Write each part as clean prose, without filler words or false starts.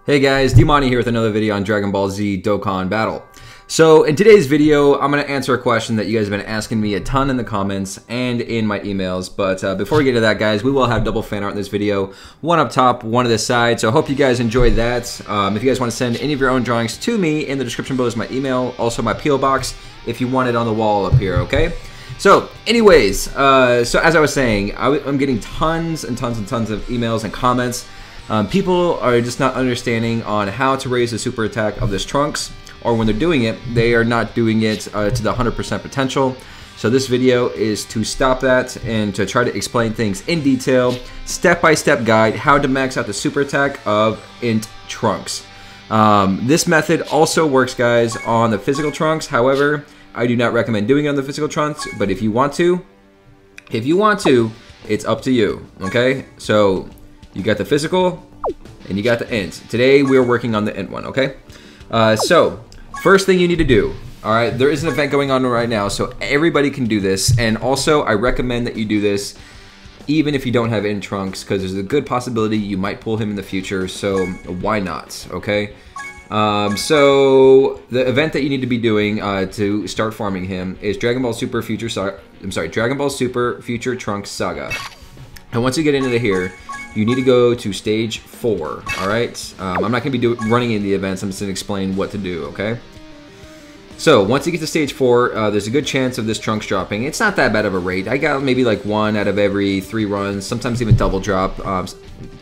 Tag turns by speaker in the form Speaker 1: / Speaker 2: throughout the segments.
Speaker 1: Hey guys, Dmonty here with another video on Dragon Ball Z Dokkan Battle. So in today's video, I'm going to answer a question that you guys have been asking me a ton in the comments and in my emails. But before we get to that, guys, we will have double fan art in this video. One up top, one to the side. So I hope you guys enjoyed that. If you guys want to send any of your own drawings to me, in the description below is my email, also my P.O. box if you want it on the wall up here, okay? So anyways, so as I was saying, I'm getting tons and tons and tons of emails and comments. People are just not understanding on how to raise the super attack of this Trunks, or when they're doing it, they are not doing it to the 100% potential. So this video is to stop that and to try to explain things in detail, step-by-step guide how to max out the super attack of Int Trunks. This method also works, guys, on the physical Trunks. However, I do not recommend doing it on the physical Trunks, but if you want to, it's up to you, okay? So you got the physical, and you got the int. Today, we're working on the int one, okay? So, first thing you need to do, all right, there is an event going on right now, so everybody can do this, and also, I recommend that you do this even if you don't have int Trunks, because there's a good possibility you might pull him in the future, so why not, okay? So, the event that you need to be doing to start farming him is Dragon Ball Super Future Trunks Saga. And once you get into here, you need to go to stage 4, all right? I'm not going to be running in the events. I'm just going to explain what to do, okay? So, once you get to stage 4, there's a good chance of this Trunks dropping. It's not that bad of a rate. I got maybe like 1 out of every 3 runs, sometimes even double drop,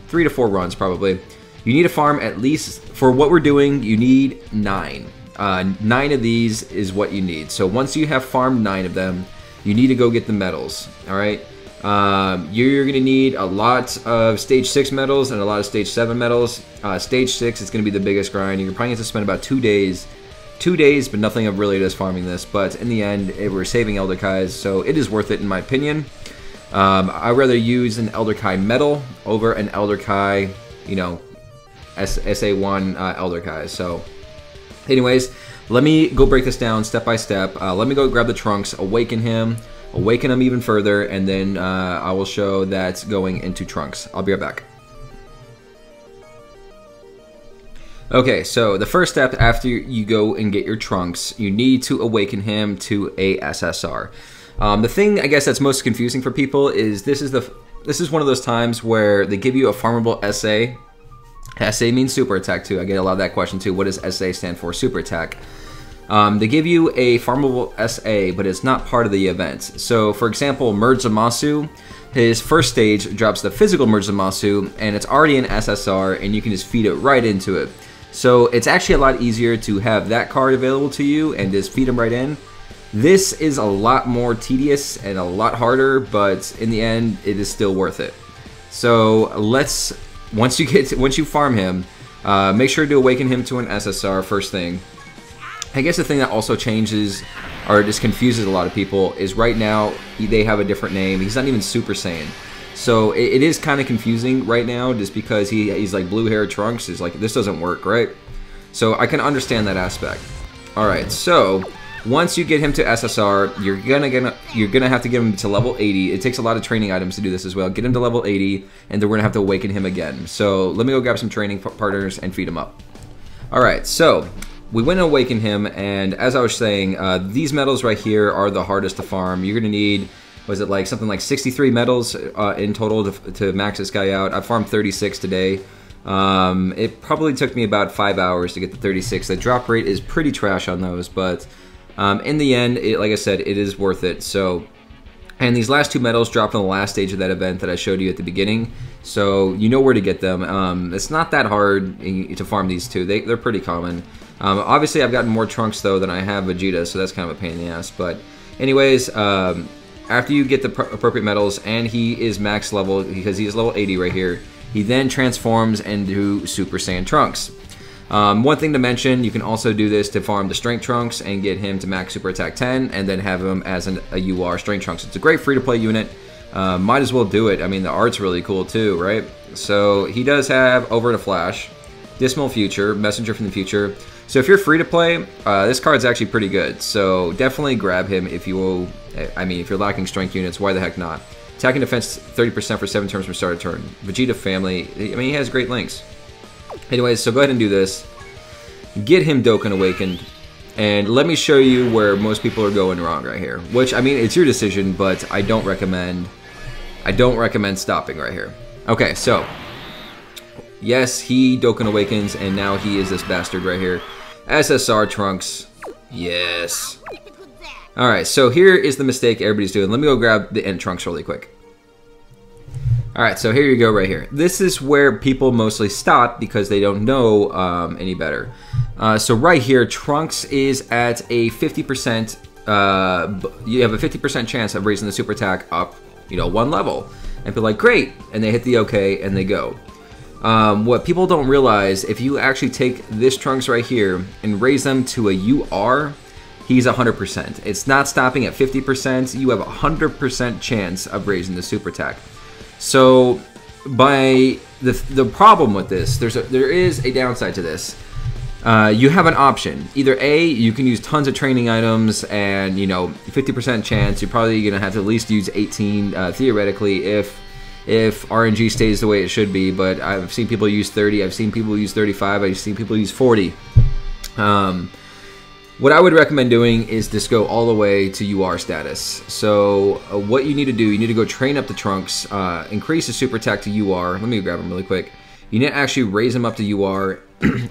Speaker 1: 3 to 4 runs probably. You need to farm at least, for what we're doing, you need 9. 9 of these is what you need. So, once you have farmed 9 of them, you need to go get the medals, all right? You're going to need a lot of stage 6 medals and a lot of stage 7 medals. Stage 6 is going to be the biggest grind. You're probably going to spend about 2 days. 2 days, but nothing of really does farming this. But in the end, we're saving Elder Kais, so it is worth it in my opinion. I'd rather use an Elder Kai medal over an Elder Kai, you know, SA1 Elder Kai. So anyways, let me go break this down step by step. Let me go grab the Trunks, awaken him even further, and then I will show that going into Trunks. I'll be right back. Okay, so the first step after you go and get your Trunks, you need to awaken him to a SSR. The thing I guess that's most confusing for people is this is one of those times where they give you a farmable SA. SA means super attack too. I get a lot of that question too. What does SA stand for? Super attack. They give you a farmable SA, but it's not part of the event. So, for example, Merge Zamasu, his first stage drops the physical Merge Zamasu, and it's already an SSR, and you can just feed it right into it. So, it's actually a lot easier to have that card available to you and just feed him right in. This is a lot more tedious and a lot harder, but in the end, it is still worth it. So, once you farm him, make sure to awaken him to an SSR first thing. I guess the thing that also changes, or just confuses a lot of people, is right now they have a different name. He's not even Super Saiyan. So it is kind of confusing right now, just because he's like blue hair Trunks. Is like, this doesn't work, right? So I can understand that aspect. Alright, so once you get him to SSR, you're gonna have to get him to level 80. It takes a lot of training items to do this as well. Get him to level 80, and then we're gonna have to awaken him again. So let me go grab some training partners and feed him up. Alright, so we went and awakened him, and as I was saying, these medals right here are the hardest to farm. You're going to need, was it like something like 63 medals in total to max this guy out. I farmed 36 today. It probably took me about 5 hours to get the 36. The drop rate is pretty trash on those, but in the end, like I said, it is worth it. So, and these last 2 medals dropped on the last stage of that event that I showed you at the beginning, so you know where to get them. It's not that hard to farm these 2. They're pretty common. Obviously, I've gotten more Trunks, though, than I have Vegeta, so that's kind of a pain in the ass. But anyways, after you get the appropriate medals, and he is max level, because he is level 80 right here, he then transforms into Super Saiyan Trunks. One thing to mention, you can also do this to farm the Strength Trunks and get him to max Super Attack 10, and then have him as a UR Strength Trunks. It's a great free-to-play unit. Might as well do it. I mean, the art's really cool, too, right? So he does have Over to Flash, Dismal Future, Messenger from the Future. So if you're free to play, this card's actually pretty good. So definitely grab him if you will. I mean, if you're lacking strength units, why the heck not? Attack and defense 30% for 7 turns from start of turn. Vegeta family, I mean, he has great links. Anyways, so go ahead and do this. Get him Dokkan Awakened. And let me show you where most people are going wrong right here. Which, I mean, it's your decision, but I don't recommend stopping right here. Okay, so yes, he Dokkan Awakens, and now he is this bastard right here. SSR Trunks. Yes. Alright, so here is the mistake everybody's doing. Let me go grab the end Trunks really quick. Alright, so here you go right here. This is where people mostly stop because they don't know any better. So right here, Trunks is at a 50%, you have a 50% chance of raising the super attack up, you know, 1 level. And be like, great, and they hit the OK and they go. What people don't realize, if you actually take this Trunks right here and raise them to a UR, he's 100%. It's not stopping at 50%, you have a 100% chance of raising the super attack. So, by the problem with this, there is a downside to this. You have an option. Either A, you can use tons of training items and, you know, 50% chance. You're probably going to have to at least use 18, theoretically, if RNG stays the way it should be. But I've seen people use 30. I've seen people use 35. I've seen people use 40. What I would recommend doing is just go all the way to UR status. So what you need to do, you need to go train up the Trunks, increase the super attack to UR. Let me grab him really quick. You need to actually raise him up to UR,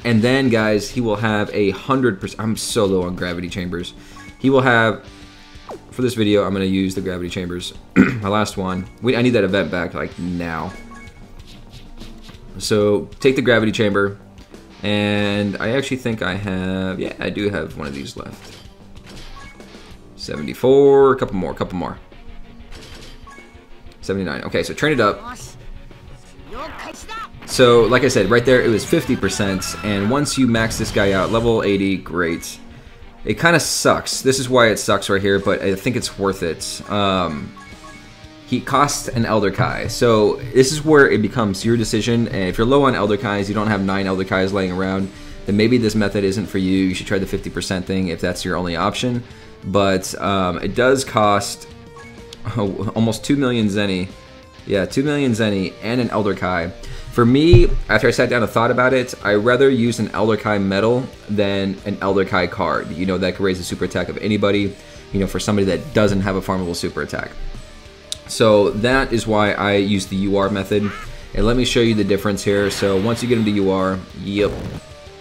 Speaker 1: and then, guys, he will have 100%. I'm so low on gravity chambers. He will have, for this video, I'm going to use the gravity chambers. My last one. I need that event back, like, now. So, take the gravity chamber. And I actually think I have, yeah, I do have one of these left. 74, a couple more. 79. Okay, so train it up. So, like I said, right there, it was 50%, and once you max this guy out, level 80, great. It kind of sucks. This is why it sucks right here, but I think it's worth it. He costs an Elder Kai, so this is where it becomes your decision. And if you're low on Elder Kais, you don't have 9 Elder Kais laying around, then maybe this method isn't for you. You should try the 50% thing if that's your only option. But it does cost almost 2 million Zenny. Yeah, 2 million Zenny and an Elder Kai. For me, after I sat down and thought about it, I'd rather use an Elder Kai medal than an Elder Kai card. You know, that could raise the super attack of anybody, you know, for somebody that doesn't have a farmable super attack. So that is why I use the UR method. And let me show you the difference here. So once you get him to UR, yep,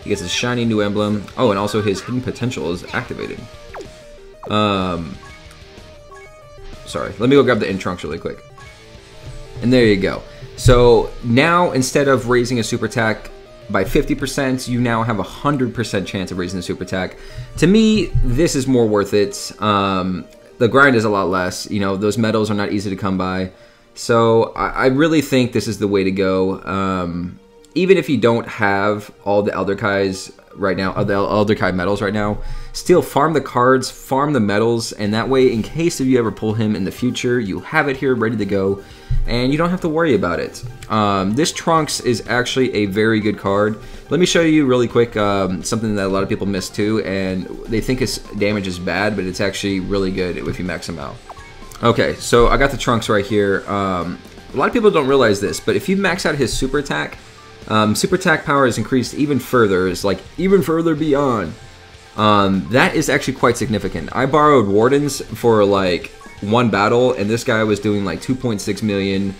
Speaker 1: he gets his shiny new emblem. Oh, and also his hidden potential is activated. Sorry, let me go grab the end Trunks really quick. And there you go. So now, instead of raising a super attack by 50%, you now have a 100% chance of raising the super attack. To me, this is more worth it. The grind is a lot less. You know, those medals are not easy to come by. So I really think this is the way to go. Even if you don't have all the Elder Kais right now, the Elder Kai medals right now, still farm the cards, farm the medals, and that way, in case if you ever pull him in the future, you have it here ready to go, and you don't have to worry about it. This Trunks is actually a very good card. Let me show you really quick something that a lot of people miss too, and they think his damage is bad, but it's actually really good if you max him out. Okay, so I got the Trunks right here. A lot of people don't realize this, but if you max out his super attack power is increased even further. It's like even further beyond. That is actually quite significant. I borrowed Wardens for like one battle, and this guy was doing like 2.6 million,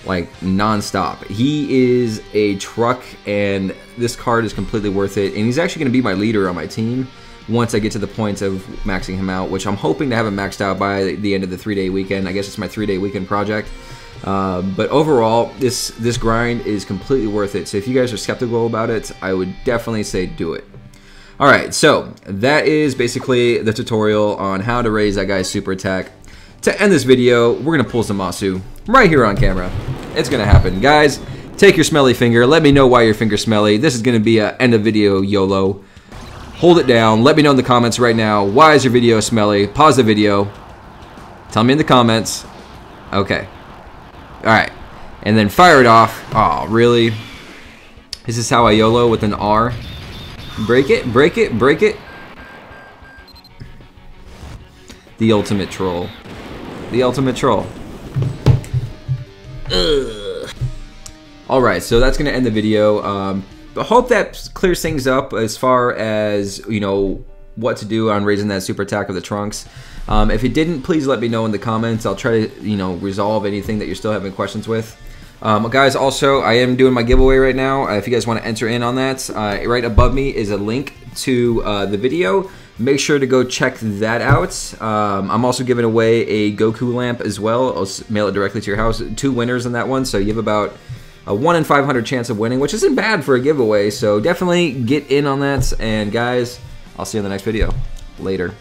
Speaker 1: like non-stop. He is a truck, and this card is completely worth it. And he's actually going to be my leader on my team once I get to the point of maxing him out, which I'm hoping to have him maxed out by the end of the 3-day weekend. I guess it's my 3-day weekend project. But overall, this grind is completely worth it. So if you guys are skeptical about it, I would definitely say do it. Alright, so that is basically the tutorial on how to raise that guy's super attack. To end this video, we're going to pull some Masu right here on camera. It's going to happen. Guys, take your smelly finger. Let me know why your finger's smelly. This is going to be a end of video YOLO. Hold it down. Let me know in the comments right now. Why is your video smelly? Pause the video. Tell me in the comments. Okay. Alright. And then fire it off. Oh, really? This is how I YOLO with an R. Break it, break it, break it. The ultimate troll. The ultimate troll. Alright, so that's going to end the video. hope that clears things up as far as, you know, what to do on raising that super attack of the Trunks. If it didn't, please let me know in the comments. I'll try to, you know, resolve anything that you're still having questions with. Guys, also, I am doing my giveaway right now. If you guys want to enter in on that, right above me is a link to the video. Make sure to go check that out. I'm also giving away a Goku lamp as well. I'll mail it directly to your house. 2 winners in that one, so you have about a 1 in 500 chance of winning, which isn't bad for a giveaway. So definitely get in on that. And guys, I'll see you in the next video. Later.